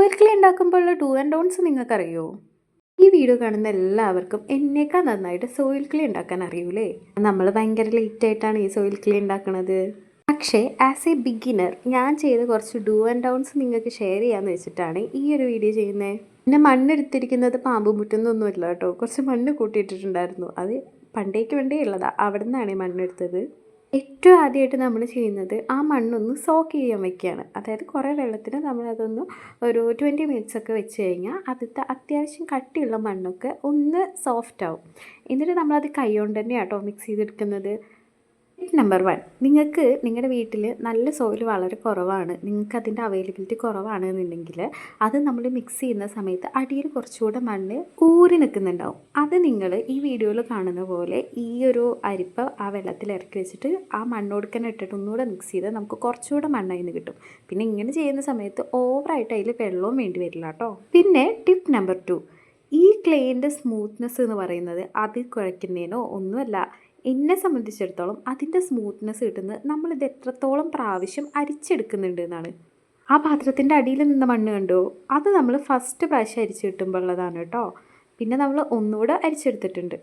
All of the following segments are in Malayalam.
സോയിൽ ക്ലേ ഉണ്ടാക്കുമ്പോഴുള്ള ഡൂ ആൻഡ് ഡോൺട്സ് നിങ്ങൾക്കറിയോ? ഈ വീഡിയോ കാണുന്ന എല്ലാവർക്കും എന്നേക്കാൾ നന്നായിട്ട് സോയിൽ ക്ലേ ഉണ്ടാക്കാൻ അറിയൂലേ? നമ്മൾ ഭയങ്കര ലേറ്റായിട്ടാണ് ഈ സോയിൽ ക്ലേ ഉണ്ടാക്കുന്നത്. പക്ഷേ ആസ് എ ബിഗിനർ ഞാൻ ചെയ്ത കുറച്ച് ഡൂ ആൻഡ് ഡൗൺസ് നിങ്ങൾക്ക് ഷെയർ ചെയ്യാമെന്ന് വെച്ചിട്ടാണ് ഈ ഒരു വീഡിയോ ചെയ്യുന്നത്. പിന്നെ മണ്ണെടുത്തിരിക്കുന്നത് പാമ്പ് മുറ്റുന്നൊന്നുമില്ല കേട്ടോ, കുറച്ച് മണ്ണ് കൂട്ടിയിട്ടിട്ടുണ്ടായിരുന്നു. അത് പണ്ടേക്ക് വേണ്ടേ ഉള്ളതാണ്, അവിടെ നിന്നാണ് ഈ മണ്ണെടുത്തത്. ഏറ്റവും ആദ്യമായിട്ട് നമ്മൾ ചെയ്യുന്നത് ആ മണ്ണൊന്ന് സോക്ക് ചെയ്യാൻ വെക്കുകയാണ്. അതായത് കുറേ വെള്ളത്തിൽ നമ്മളതൊന്ന് ഒരു 20 മിനിറ്റ്സ് ഒക്കെ വെച്ച് കഴിഞ്ഞാൽ അതിലത്തെ അത്യാവശ്യം കട്ടിയുള്ള മണ്ണൊക്കെ ഒന്ന് സോഫ്റ്റ് ആവും. എന്നിട്ട് നമ്മളത് കൈ കൊണ്ട് തന്നെയാണ് കേട്ടോ മിക്സ് ചെയ്തെടുക്കുന്നത്. ടിപ്പ് നമ്പർ 1, നിങ്ങൾക്ക് നിങ്ങളുടെ വീട്ടിൽ നല്ല സോയിൽ വളരെ കുറവാണ്, നിങ്ങൾക്ക് അതിൻ്റെ അവൈലബിലിറ്റി കുറവാണെന്നുണ്ടെങ്കിൽ അത് നമ്മൾ മിക്സ് ചെയ്യുന്ന സമയത്ത് അടിയിൽ കുറച്ചുകൂടെ മണ്ണ് ഊറി നിൽക്കുന്നുണ്ടാവും. അത് നിങ്ങൾ ഈ വീഡിയോയിൽ കാണുന്ന പോലെ ഈ ഒരു അരിപ്പ ആ വെള്ളത്തിൽ ഇറക്കി വെച്ചിട്ട് ആ മണ്ണോടുക്കനെ ഇട്ടിട്ട് ഒന്നുകൂടെ മിക്സ് ചെയ്ത് നമുക്ക് കുറച്ചുകൂടെ മണ്ണായി നിന്ന് കിട്ടും. പിന്നെ ഇങ്ങനെ ചെയ്യുന്ന സമയത്ത് ഓവറായിട്ട് അതിൽ വെള്ളവും വേണ്ടി വരില്ല കേട്ടോ. പിന്നെ ടിപ്പ് നമ്പർ 2, ഈ ക്ലേൻ്റെ സ്മൂത്ത്നെസ് എന്ന് പറയുന്നത് അത് കുഴയ്ക്കുന്നതിനോ ഒന്നുമല്ല. എന്നെ സംബന്ധിച്ചിടത്തോളം അതിൻ്റെ സ്മൂത്ത്നെസ് കിട്ടുന്നത് നമ്മളിത് എത്രത്തോളം പ്രാവശ്യം അരിച്ചെടുക്കുന്നുണ്ട് എന്നാണ്. ആ പാത്രത്തിൻ്റെ അടിയിൽ നിന്ന മണ്ണ് കണ്ടോ, അത് നമ്മൾ ഫസ്റ്റ് പ്രാവശ്യം അരിച്ച് കിട്ടുമ്പോൾ ഉള്ളതാണ് കേട്ടോ. പിന്നെ നമ്മൾ ഒന്നുകൂടെ അരിച്ചെടുത്തിട്ടുണ്ട്.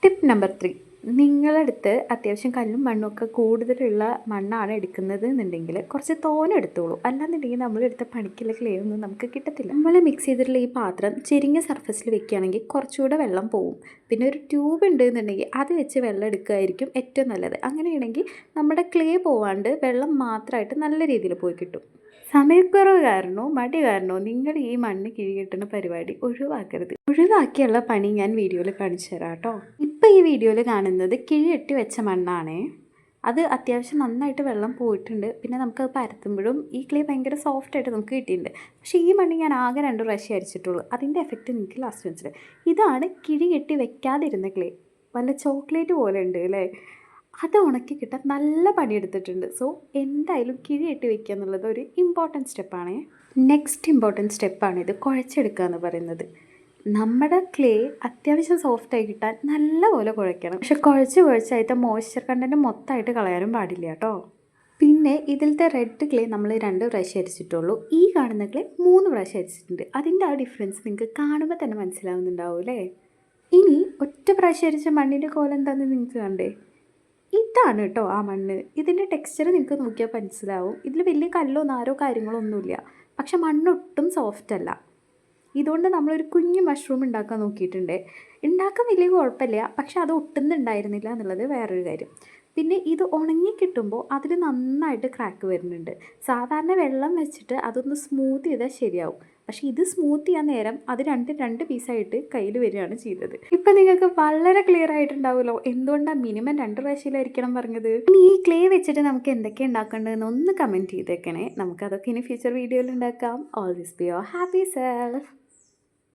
ടിപ്പ് നമ്പർ 3, നിങ്ങളടുത്ത് അത്യാവശ്യം കല്ലും മണ്ണൊക്കെ കൂടുതലുള്ള മണ്ണാണ് എടുക്കുന്നത് എന്നുണ്ടെങ്കിൽ കുറച്ച് തോനെ എടുത്തോളൂ. അല്ലാന്നുണ്ടെങ്കിൽ നമ്മളെടുത്ത പണിക്കുള്ള ക്ലേ ഒന്നും നമുക്ക് കിട്ടത്തില്ല. നമ്മൾ മിക്സ് ചെയ്തിട്ടുള്ള ഈ പാത്രം ചെരിഞ്ഞ സർഫസിൽ വെക്കുകയാണെങ്കിൽ കുറച്ചുകൂടെ വെള്ളം പോവും. പിന്നെ ഒരു ട്യൂബ് ഉണ്ട് എന്നുണ്ടെങ്കിൽ അത് വെച്ച് വെള്ളം എടുക്കുകയായിരിക്കും ഏറ്റവും നല്ലത്. അങ്ങനെയാണെങ്കിൽ നമ്മുടെ ക്ലേ പോവാണ്ട് വെള്ളം മാത്രമായിട്ട് നല്ല രീതിയിൽ പോയി കിട്ടും. സമയക്കുറവ് കാരണമോ മടി കാരണമോ നിങ്ങൾ ഈ മണ്ണ് കിഴികെട്ടുന്ന പരിപാടി ഒഴിവാക്കരുത്. ഒഴിവാക്കിയുള്ള പണി ഞാൻ വീഡിയോയിൽ കാണിച്ചു തരാം കേട്ടോ. ഇപ്പം ഈ വീഡിയോയിൽ കാണുന്നത് കിഴികെട്ടി വെച്ച മണ്ണാണേ. അത് അത്യാവശ്യം നന്നായിട്ട് വെള്ളം പോയിട്ടുണ്ട്. പിന്നെ നമുക്കത് പരത്തുമ്പോഴും ഈ ക്ലേ ഭയങ്കര സോഫ്റ്റായിട്ട് നമുക്ക് കിട്ടിയിട്ടുണ്ട്. പക്ഷേ ഈ മണ്ണ് ഞാൻ ആകെ 2 പ്രാവശ്യം അരിച്ചിട്ടുള്ളൂ. അതിൻ്റെ എഫക്റ്റ് നിങ്ങൾക്ക് ലാസ്റ്റ് മനസ്സിലായി. ഇതാണ് കിഴികെട്ടി വെക്കാതിരുന്ന ക്ലേ. വല്ല ചോക്ലേറ്റ് പോലെ ഉണ്ട് അല്ലേ? അത് ഉണക്കി കിട്ടാൻ നല്ല പണിയെടുത്തിട്ടുണ്ട്. സോ എന്തായാലും കിഴിയിട്ട് വെക്കുക എന്നുള്ളത് ഒരു ഇമ്പോർട്ടൻറ്റ് സ്റ്റെപ്പാണ്. നെക്സ്റ്റ് ഇമ്പോർട്ടൻറ്റ് സ്റ്റെപ്പാണ് ഇത് കുഴച്ചെടുക്കുക എന്ന് പറയുന്നത്. നമ്മുടെ ക്ലേ അത്യാവശ്യം സോഫ്റ്റായി കിട്ടാൻ നല്ലപോലെ കുഴയ്ക്കണം. പക്ഷെ കുഴച്ച് മോയ്സ്ചർ കണ്ടൻറ്റ് മൊത്തമായിട്ട് കളയാനും പാടില്ല കേട്ടോ. പിന്നെ ഇതിലത്തെ റെഡ് ക്ലേ നമ്മൾ 2 പ്രാവശ്യം അരിച്ചിട്ടുള്ളൂ. ഈ കാണുന്ന ക്ലേ 3 പ്രാവശ്യം അരിച്ചിട്ടുണ്ട്. അതിൻ്റെ ആ ഡിഫറൻസ് നിങ്ങൾക്ക് കാണുമ്പോൾ തന്നെ മനസ്സിലാവുന്നുണ്ടാവും അല്ലേ? ഇനി ഒറ്റ പ്രാവശ്യം അരിച്ച മണ്ണിൻ്റെ കോലം എന്താണെന്ന് നിങ്ങൾക്ക് കണ്ടേ? ഇതാണ് കേട്ടോ ആ മണ്ണ്. ഇതിൻ്റെ ടെക്സ്ചർ നിങ്ങൾക്ക് നോക്കിയാൽ മനസ്സിലാവും. ഇതിൽ വലിയ കല്ലോ നാരോ കാര്യങ്ങളോ ഒന്നുമില്ല. പക്ഷെ മണ്ണൊട്ടും സോഫ്റ്റ് അല്ല. ഇതുകൊണ്ട് നമ്മളൊരു കുഞ്ഞു മഷ്റൂം ഉണ്ടാക്കാൻ നോക്കിയിട്ടുണ്ട്. ഉണ്ടാക്കാൻ വലിയ കുഴപ്പമില്ല, പക്ഷെ അത് ഒട്ടുന്നുണ്ടായിരുന്നില്ല എന്നുള്ളത് വേറൊരു കാര്യം. പിന്നെ ഇത് ഉണങ്ങി കിട്ടുമ്പോൾ അതിൽ നന്നായിട്ട് ക്രാക്ക് വരുന്നുണ്ട്. സാധാരണ വെള്ളം വെച്ചിട്ട് അതൊന്ന് സ്മൂത്ത് ചെയ്താൽ ശരിയാവും. പക്ഷേ ഇത് സ്മൂത്ത് ചെയ്യാൻ നേരം അത് രണ്ട് പീസായിട്ട് കയ്യിൽ വരികയാണ് ചെയ്തത്. ഇപ്പം നിങ്ങൾക്ക് വളരെ ക്ലിയർ ആയിട്ടുണ്ടാവുമല്ലോ എന്തുകൊണ്ടാണ് മിനിമം 2 പ്രാവശ്യമായിരിക്കണം പറഞ്ഞത്. ഇനി ഈ ക്ലേ വെച്ചിട്ട് നമുക്ക് എന്തൊക്കെ ഉണ്ടാക്കേണ്ടതെന്ന് ഒന്ന് കമൻറ്റ് ചെയ്തേക്കണേ. നമുക്കതൊക്കെ ഇനി ഫ്യൂച്ചർ വീഡിയോയിൽ ഉണ്ടാക്കാം. All this be your happy self.